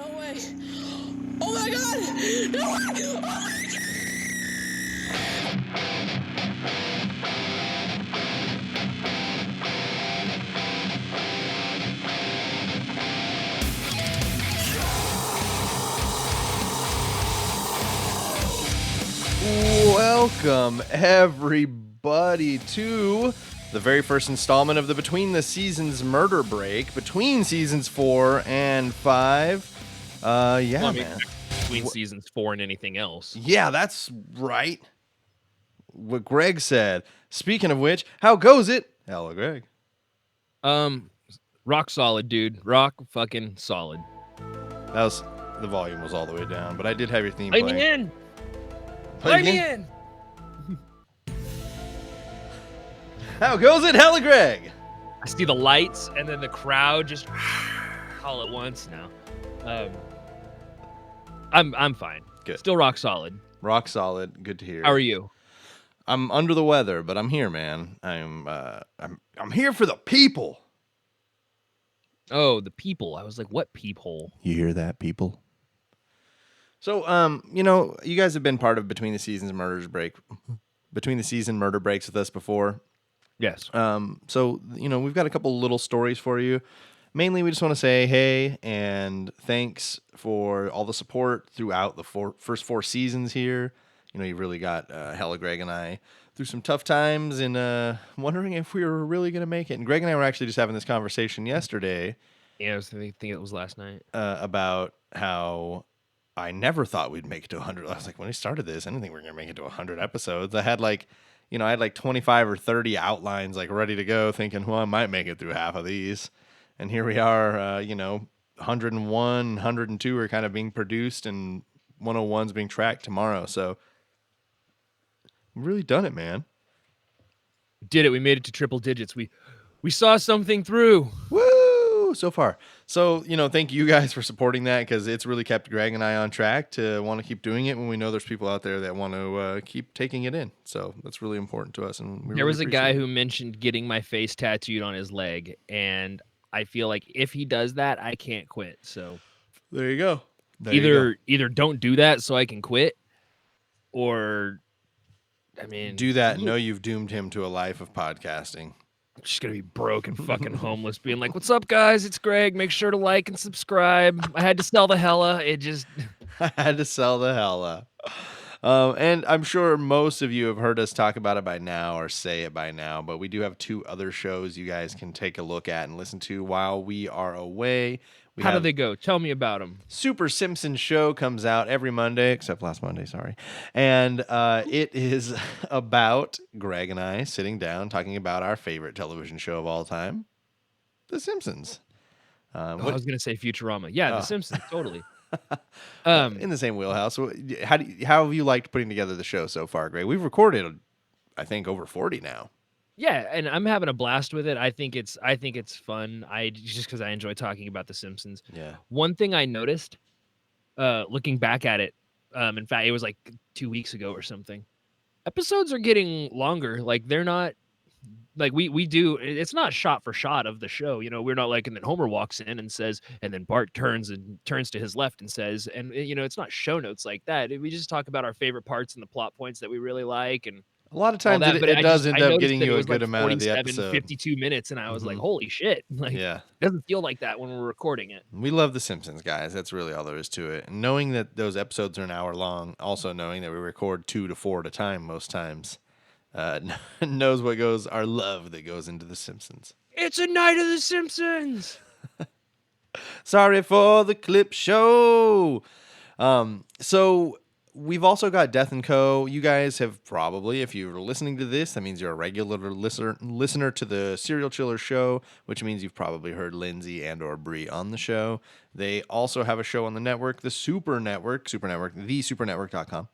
No way. Oh my god! No way! Oh my god! Welcome, everybody, to the very first installment of the Between the Seasons murder break between seasons 4 and 5. Man. Between seasons 4 and anything else. Yeah, that's right. What Greg said. Speaking of which, how goes it? Hello, Greg. Rock solid, dude. Rock fucking solid. That was the volume was all the way down, but I did have your theme Play playing. me in. Play me in. How goes it, Hello, Greg? I see the lights and then the crowd just all at once now. I'm fine. Good. Still rock solid. Rock solid. Good to hear. How are you? I'm under the weather, but I'm here, man. I'm here for the people. Oh, the people. I was like, what peephole? You hear that, people? So, you guys have been part of Between the Seasons Between the Season murder breaks with us before. Yes. So, we've got a couple little stories for you. Mainly, we just want to say hey and thanks for all the support throughout the first 4 seasons here. You really got Hella, Greg, and I through some tough times and wondering if we were really going to make it. And Greg and I were actually just having this conversation yesterday. Yeah, I was thinking it was last night. About how I never thought we'd make it to 100. I was like, when we started this, I didn't think we were going to make it to 100 episodes. I had like 25 or 30 outlines like ready to go thinking, well, I might make it through half of these. And here we are, 101, 102 are kind of being produced and 101's being tracked tomorrow. So we've really done it, man. Did it. We made it to triple digits. We saw something through. Woo! So far. So, thank you guys for supporting that because it's really kept Greg and I on track to want to keep doing it when we know there's people out there that want to keep taking it in. So that's really important to us. And there was a guy who mentioned getting my face tattooed on his leg, and I feel like if he does that, I can't quit. So there you go. Either don't do that so I can quit, or do that and know you've doomed him to a life of podcasting. I'm just gonna be broke and fucking homeless, being like, "What's up, guys? It's Greg. Make sure to like and subscribe." I had to sell the hella. I had to sell the hella. And I'm sure most of you have heard us talk about it by now or say it by now, but we do have 2 other shows you guys can take a look at and listen to while we are away. How do they go? Tell me about them. Super Simpsons Show comes out every Monday, except last Monday, sorry. And it is about Greg and I sitting down talking about our favorite television show of all time, The Simpsons. I was going to say Futurama. Yeah, The Simpsons, totally. In the same wheelhouse. How have you liked putting together the show so far, Greg? We've recorded, I think, over 40 now. Yeah, and I'm having a blast with it. I think it's fun. Just because I enjoy talking about The Simpsons. Yeah. One thing I noticed, looking back at it, in fact, it was like 2 weeks ago or something. Episodes are getting longer. Like they're not like we do. It's not shot for shot of the show. We're not like, and then Homer walks in and says, and then Bart turns to his left and says, and it's not show notes like that. We just talk about our favorite parts and the plot points that we really like and. A lot of times it does end up getting you a good amount of the 47, episode. 52 minutes, and I was like, holy shit. Like, yeah. It doesn't feel like that when we're recording it. We love The Simpsons, guys. That's really all there is to it. And knowing that those episodes are an hour long, also knowing that we record 2 to 4 at a time most times, knows our love that goes into The Simpsons. It's a night of The Simpsons! Sorry for the clip show! So... We've also got Death & Co. You guys have probably, if you're listening to this, that means you're a regular listener to the Serial Chiller show, which means you've probably heard Lindsay and or Brie on the show. They also have a show on the network, the Super Network, thesupernetwork.com.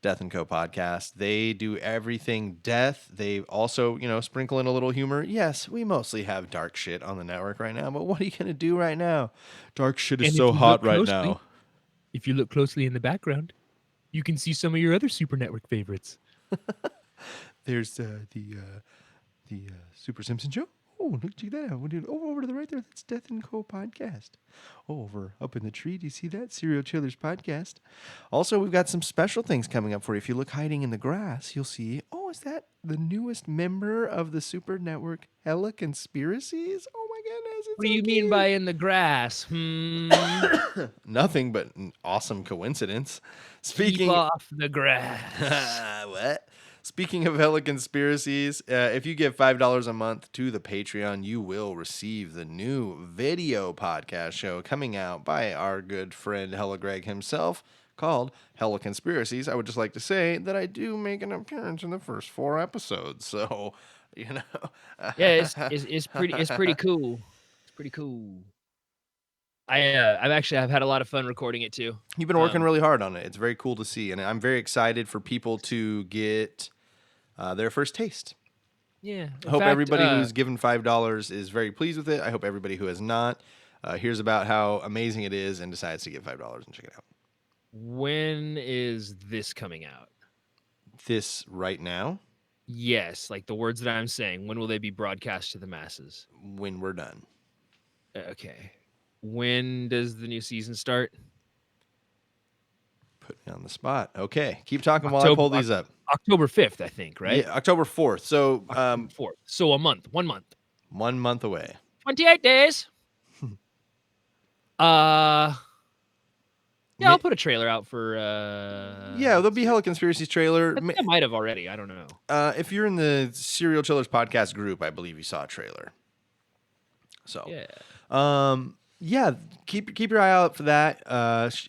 Death & Co. podcast. They do everything death. They also, sprinkle in a little humor. Yes, we mostly have dark shit on the network right now, but what are you going to do right now? Dark shit is so hot right now. If you look closely in the background, you can see some of your other Super Network favorites. There's the Super Simpson Show, Oh, look, check that out. Over to the right there, that's Death and Co. podcast. Oh, over up in the tree, do you see that? Serial Chillers podcast. Also, we've got some special things coming up for you. If you look hiding in the grass, you'll see, oh, is that the newest member of the Super Network Hella Conspiracies? Oh my goodness, it's What do so you mean cute. by in the grass? Nothing but an awesome coincidence. Keep Speaking off the grass. what? Speaking of hella conspiracies, if you give $5 a month to the Patreon, you will receive the new video podcast show coming out by our good friend Hella Greg himself called Hella Conspiracies. I would just like to say that I do make an appearance in the first 4 episodes, so you know. Yeah, it's pretty cool. It's pretty cool. I've had a lot of fun recording it too. You've been working really hard on it. It's very cool to see, and I'm very excited for people to get their first taste. Yeah. I hope everybody who's given $5 is very pleased with it. I hope everybody who has not hears about how amazing it is and decides to give $5 and check it out. When is this coming out? This right now, Yes, like the words that I'm saying. When will they be broadcast to the masses? when we're done. Okay. When does the new season start? Put me on the spot. Okay, keep talking while I pull these up. October 5th, I think, right? Yeah, October 4th. So October 4th. So a month, 1 month. 1 month away. 28 days. Yeah, I'll put a trailer out for Yeah, there'll be Hella Conspiracies trailer. I think I might have already. I don't know. If you're in the Serial Chillers podcast group, I believe you saw a trailer. So Yeah. yeah, keep your eye out for that.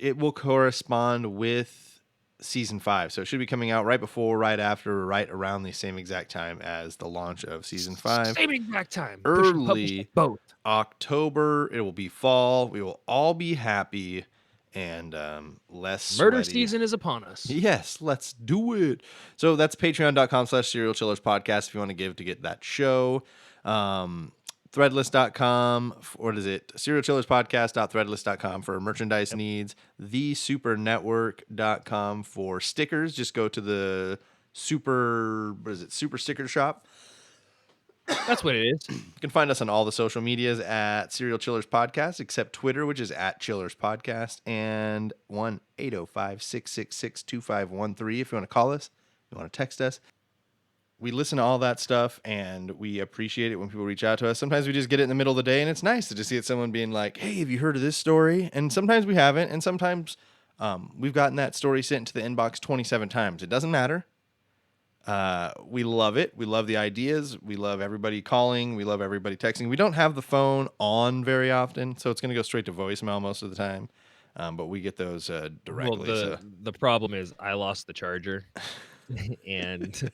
It will correspond with season 5, so it should be coming out right before, right after, right around the same exact time as the launch of season 5. Same exact time. Early both. October. It will be fall. We will all be happy and less Murder sweaty. season is upon us. Yes, let's do it. So that's patreon.com/Serial Chillers podcast if you want to give to get that show. Threadless.com, what is it? SerialChillersPodcast.threadless.com for merchandise needs. TheSuperNetwork.com for stickers. Just go to the Super Sticker Shop. That's what it is. You can find us on all the social medias at Serial Chillers Podcast, except Twitter, which is at Chillers Podcast, and 1-805-666-2513 if you want to call us, you want to text us. We listen to all that stuff, and we appreciate it when people reach out to us. Sometimes we just get it in the middle of the day, and it's nice to just see someone being like, hey, have you heard of this story? And sometimes we haven't, and sometimes we've gotten that story sent to the inbox 27 times. It doesn't matter. We love it. We love the ideas. We love everybody calling. We love everybody texting. We don't have the phone on very often, so it's going to go straight to voicemail most of the time. But we get those directly. Well, the problem is I lost the charger, and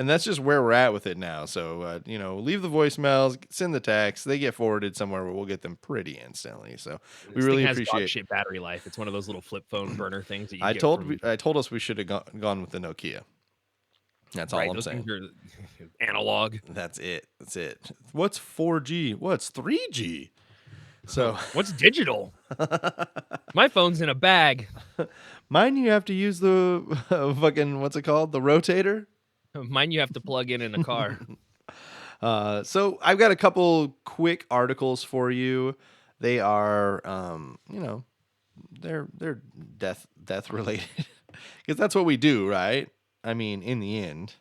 that's just where we're at with it now. So, leave the voicemails, send the text. They get forwarded somewhere where we'll get them pretty instantly. So we really appreciate shit battery life. It's one of those little flip phone burner things that you I get told us we should have gone with the Nokia. That's all I'm saying. Things are analog. That's it. What's 4G? What's 3G? So what's digital? My phone's in a bag. Mine, you have to use the fucking, what's it called? The rotator? Mine you have to plug in a car. So I've got a couple quick articles for you. They are, they're death related because that's what we do, right? I mean, in the end,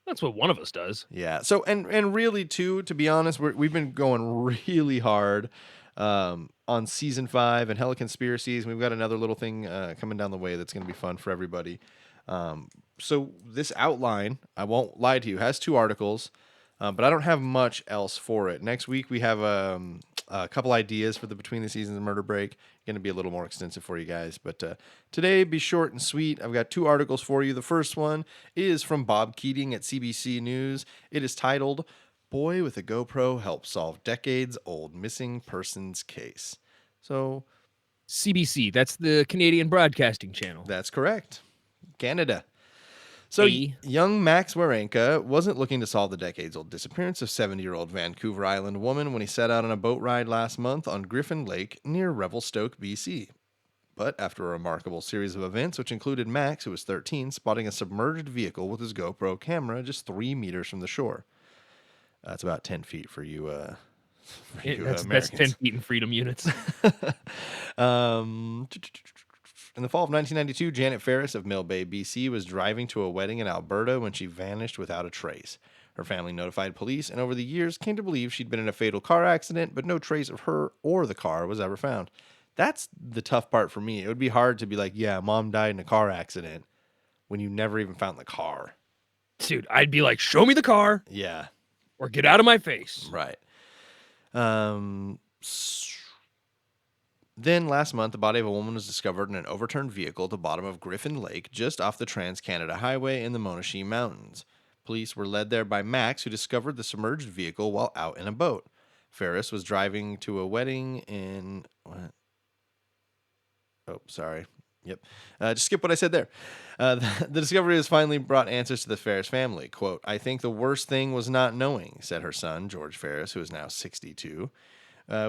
that's what one of us does. Yeah. So and really too, to be honest, we've been going really hard on season 5 and Hella Conspiracies. We've got another little thing coming down the way that's going to be fun for everybody. So this outline, I won't lie to you, has 2 articles, but I don't have much else for it. Next week we have a couple ideas for the Between the Seasons Murder Break. Going to be a little more extensive for you guys, but today be short and sweet. I've got 2 articles for you. The first one is from Bob Keating at CBC News. It is titled, "Boy with a GoPro Helps Solve Decades-Old Missing Persons Case." So CBC, that's the Canadian Broadcasting Channel. That's correct. Canada. So young Max Warenka wasn't looking to solve the decades-old disappearance of 70-year-old Vancouver Island woman when he set out on a boat ride last month on Griffin Lake near Revelstoke, BC. But after a remarkable series of events, which included Max, who was 13, spotting a submerged vehicle with his GoPro camera just 3 meters from the shore. That's about 10 feet for you, That's 10 Americans. feet in freedom units. um, in the fall of 1992, Janet Ferris of Mill Bay, BC, was driving to a wedding in Alberta when she vanished without a trace. Her family notified police, and over the years came to believe she'd been in a fatal car accident, but no trace of her or the car was ever found. That's the tough part for me. It would be hard to be like, yeah, mom died in a car accident when you never even found the car. Dude, I'd be like, show me the car Yeah, or get out of my face. right. Then last month, the body of a woman was discovered in an overturned vehicle at the bottom of Griffin Lake, just off the Trans-Canada Highway in the Monashee Mountains. Police were led there by Max, who discovered the submerged vehicle while out in a boat. Ferris was driving to a wedding in... What? Oh, sorry. Yep. Just skip what I said there. The discovery has finally brought answers to the Ferris family. Quote, I think the worst thing was not knowing, said her son, George Ferris, who is now 62.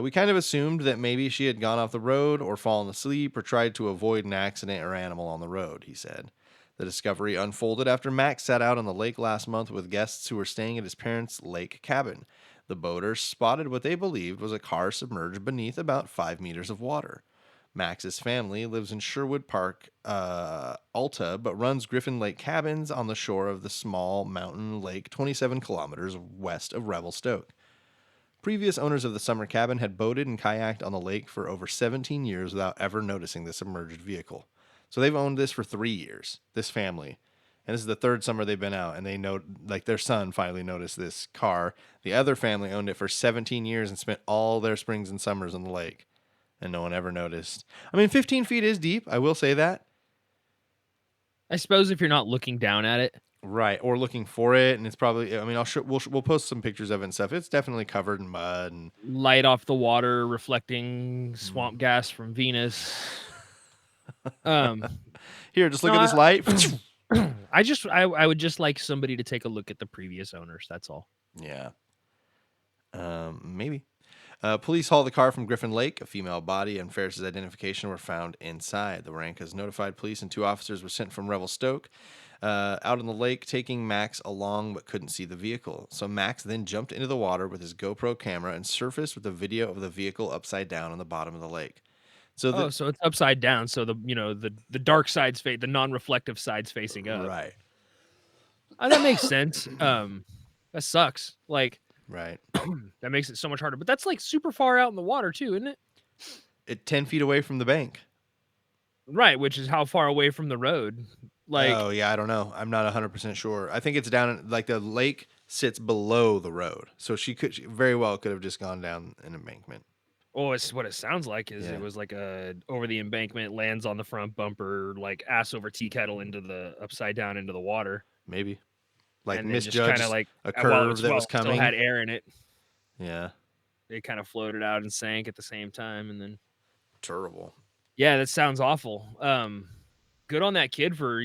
We kind of assumed that maybe she had gone off the road or fallen asleep or tried to avoid an accident or animal on the road, he said. The discovery unfolded after Max sat out on the lake last month with guests who were staying at his parents' lake cabin. The boaters spotted what they believed was a car submerged beneath about 5 meters of water. Max's family lives in Sherwood Park, Alta, but runs Griffin Lake cabins on the shore of the small mountain lake 27 kilometers west of Revelstoke. Previous owners of the summer cabin had boated and kayaked on the lake for over 17 years without ever noticing the submerged vehicle. So they've owned this for 3 years, this family. And this is the third summer they've been out, and they know, like, their son finally noticed this car. The other family owned it for 17 years and spent all their springs and summers on the lake, and no one ever noticed. I mean, 15 feet is deep, I will say that. I suppose if you're not looking down at it. Right, or looking for it, and it's probably, I mean, we'll post some pictures of it and stuff. It's definitely covered in mud and Light off the water, reflecting swamp gas from Venus. Here, just look at this light. I would just like somebody to take a look at the previous owners. That's all. Yeah. Maybe. Police hauled the car from Griffin Lake. A female body and Ferris's identification were found inside. The Warancas notified police, and 2 officers were sent from Revelstoke out on the lake, taking Max along but couldn't see the vehicle. So Max then jumped into the water with his GoPro camera and surfaced with a video of the vehicle upside down on the bottom of the lake. So So it's upside down. So the dark side's the non-reflective side's facing up. Right. That makes sense. That sucks. Like, Right. that makes it so much harder. But that's like super far out in the water too, isn't it? 10 feet away from the bank. Right, which is how far away from the road. Like, Oh, yeah, I don't know. I'm not 100% sure. I think it's down, like, the lake sits below the road. So she very well could have just gone down an embankment. it's what it sounds like is Yeah. it was like a over the embankment, lands on the front bumper, like ass over tea kettle into the upside down into the water. Maybe. Like, And then just misjudged kind of like a curve that was still coming. had air in it. Yeah. It kind of floated out and sank at the same time, and then Terrible. yeah, that sounds awful. Good on that kid for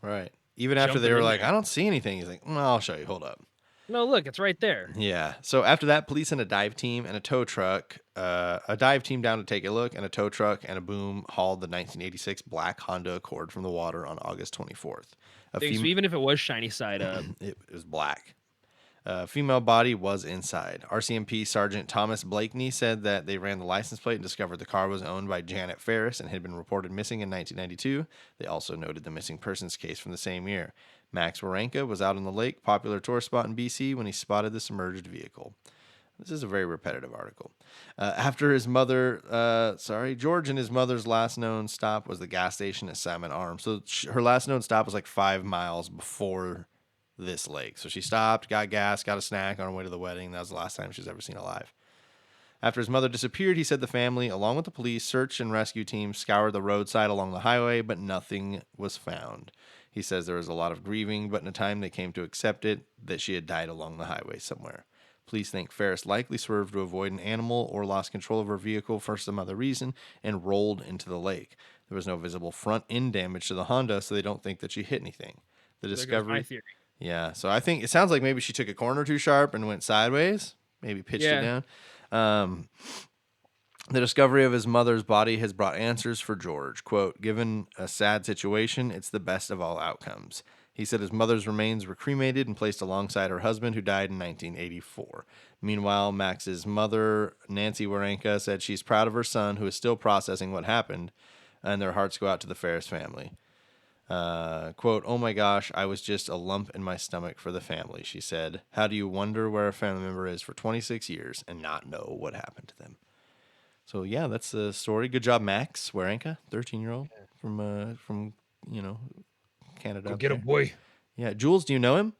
Right. Even after they Jumping were in like, there. I don't see anything. He's like, I'll show you. Hold up. No, look, it's right there. Yeah. So after that, police and a dive team and a tow truck, a dive team down to take a look, and a tow truck and a boom hauled the 1986 black Honda Accord from the water on August 24th. So even if it was shiny side up, It was black. A female body was inside. RCMP Sergeant Thomas Blakeney said that they ran the license plate and discovered the car was owned by Janet Ferris and had been reported missing in 1992. They also noted the missing persons case from the same year. Max Waranka was out on the lake, popular tourist spot in BC, when he spotted the submerged vehicle. This is a very repetitive article. After his mother, George and his mother's last known stop was the gas station at Salmon Arm. So her last known stop was like 5 miles before this lake. So she stopped, got gas, got a snack on her way to the wedding. That was the last time she was ever seen alive. After his mother disappeared, he said the family, along with the police, search and rescue teams, scoured the roadside along the highway, but nothing was found. He says there was a lot of grieving, but in time they came to accept it, that she had died along the highway somewhere. Police think Ferris likely swerved to avoid an animal or lost control of her vehicle for some other reason and rolled into the lake. There was no visible front end damage to the Honda, so they don't think that she hit anything. The there goes discovery... my theory. Yeah, so I think it sounds like maybe she took a corner too sharp and went sideways, maybe pitched it down. The discovery of his mother's body has brought answers for George. Quote, given a sad situation, it's the best of all outcomes. He said his mother's remains were cremated and placed alongside her husband, who died in 1984. Meanwhile, Max's mother, Nancy Warenka, said she's proud of her son, who is still processing what happened, and their hearts go out to the Ferris family. Quote, "Oh my gosh, I was just a lump in my stomach for the family," she said. "How do you wonder where a family member is for 26 years and not know what happened to them?" So yeah, that's the story. Good job, Max Warenka, 13-year-old from Canada. Go up get there. him, boy. Yeah, Jules, do you know him?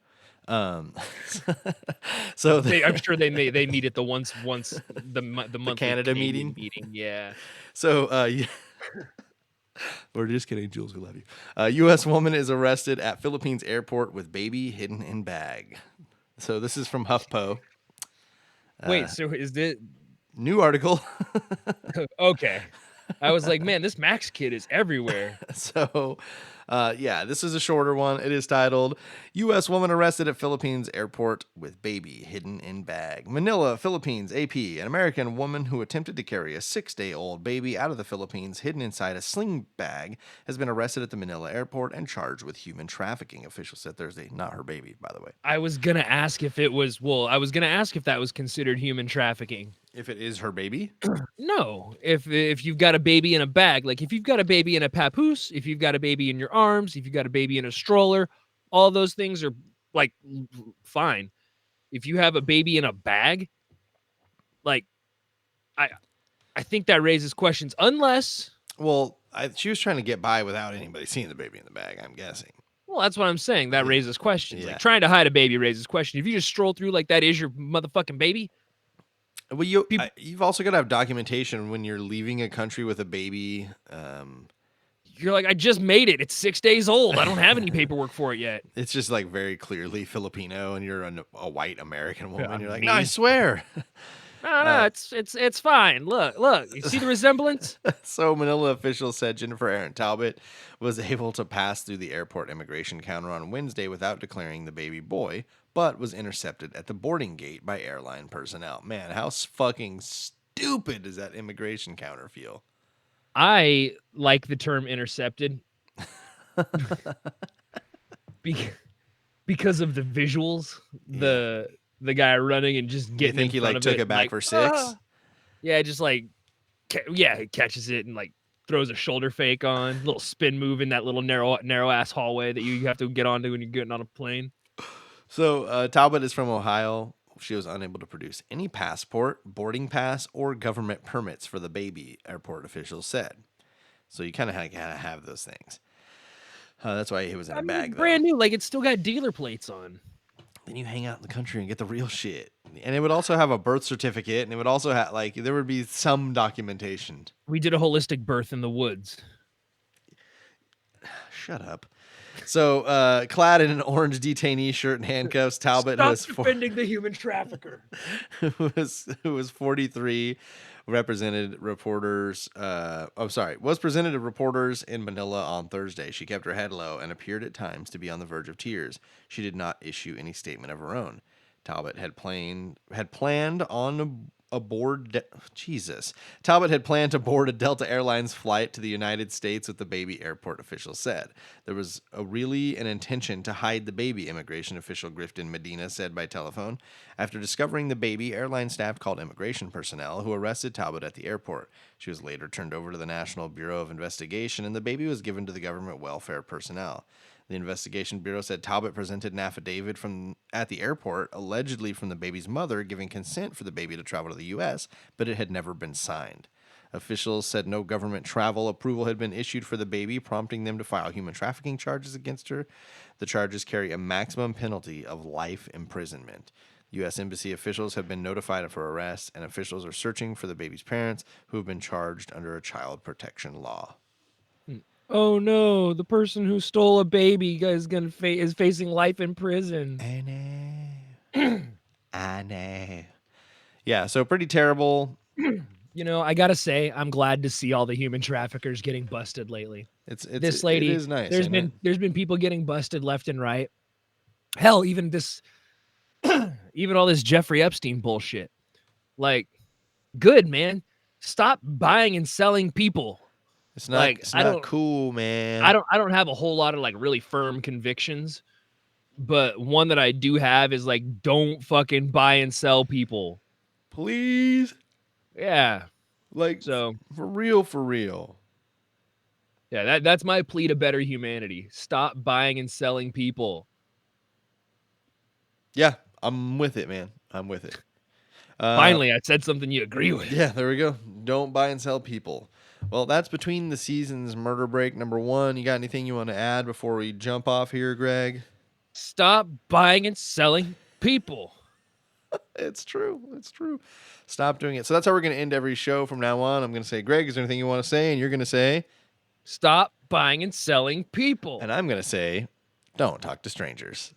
So I'm sure they meet at the once the monthly Canada Canadian meeting? Yeah. So yeah. We're just kidding, Jules. We love you. U.S. woman is arrested at Philippines airport with baby hidden in bag. So this is from HuffPo. Wait, so is it New article. okay? I was like, man, this Max kid is everywhere. So, yeah, this is a shorter one. It is titled U.S. Woman Arrested at Philippines Airport with Baby Hidden in Bag. Manila, Philippines, AP. An American woman who attempted to carry a 6-day-old baby out of the Philippines hidden inside a sling bag has been arrested at the Manila airport and charged with human trafficking, officials said Thursday. Not her baby, by the way. I was gonna ask if it was. Well, I was gonna ask if that was considered human trafficking. If it is her baby? No, if you've got a baby in a bag, like if you've got a baby in a papoose, if you've got a baby in your arms, if you've got a baby in a stroller, all those things are like fine. If you have a baby in a bag, like I think that raises questions. Unless, Well, she was trying to get by without anybody seeing the baby in the bag, I'm guessing. well, that's what I'm saying. That Yeah. raises questions. Yeah. Like trying to hide a baby raises questions. If you just stroll through like that is your motherfucking baby. Well, you've also got to have documentation when you're leaving a country with a baby. You're like, I just made it. It's 6 days old. I don't have any paperwork for it yet. It's just like very clearly Filipino, and you're a white American woman. Yeah, You're like, me. no, I swear. No, it's fine. Look, you see the resemblance? So Manila officials said Jennifer Aaron Talbot was able to pass through the airport immigration counter on Wednesday without declaring the baby boy, but was intercepted at the boarding gate by airline personnel. Man, how fucking stupid does that immigration counter feel? I like the term intercepted because of the visuals. The guy running and just You getting. think he in front like of took it, it back like, for 6? "Ah." Yeah, just like he catches it and like throws a shoulder fake on, little spin move in that little narrow ass hallway that you have to get onto when you're getting on a plane. So Talbot is from Ohio. She was unable to produce any passport, boarding pass, or government permits for the baby, airport officials said. So you kind of gotta have those things. That's why he was in a bag, though. Brand new, like it's still got dealer plates on. Then you hang out in the country and get the real shit. And it would also have a birth certificate, and it would also have, like, there would be some documentation. We did a holistic birth in the woods. Shut up. So, clad in an orange detainee shirt and handcuffs, Talbot Stop defending the human trafficker. who was 43, was presented to reporters in Manila on Thursday. She kept her head low and appeared at times to be on the verge of tears. She did not issue any statement of her own. Talbot had planned on Talbot had planned to board a Delta Airlines flight to the United States with the baby, airport officials said. There was really an intention to hide the baby, immigration official Grifton Medina said by telephone. After discovering the baby, airline staff called immigration personnel who arrested Talbot at the airport. She was later turned over to the National Bureau of Investigation, and the baby was given to the government welfare personnel. The investigation bureau said Talbot presented an affidavit at the airport, allegedly from the baby's mother, giving consent for the baby to travel to the U.S., but it had never been signed. Officials said no government travel approval had been issued for the baby, prompting them to file human trafficking charges against her. The charges carry a maximum penalty of life imprisonment. U.S. Embassy officials have been notified of her arrest, and officials are searching for the baby's parents, who have been charged under a child protection law. Oh no, the person who stole a baby is facing life in prison. I know. Yeah, so pretty terrible. You know, I gotta say, I'm glad to see all the human traffickers getting busted lately. This lady, it is nice. there's been people getting busted left and right. Hell, even all this Jeffrey Epstein bullshit. Like, good man, stop buying and selling people It's not. Like, It's I not don't cool, man. I don't have a whole lot of like really firm convictions, but one that I do have is like don't fucking buy and sell people. Please, Yeah. like So for real, for real. yeah, that's my plea to better humanity. Stop buying and selling people. Yeah, I'm with it, man. I'm with it. Finally, I said something you agree with. Yeah, there we go. Don't buy and sell people. Well, that's Between the Seasons Murder Break #1. You got anything you want to add before we jump off here, Greg? Stop buying and selling people. It's true. It's true. Stop doing it. So that's how we're going to end every show from now on. I'm going to say, Greg, is there anything you want to say? And you're going to say, Stop buying and selling people. and I'm going to say, don't talk to strangers.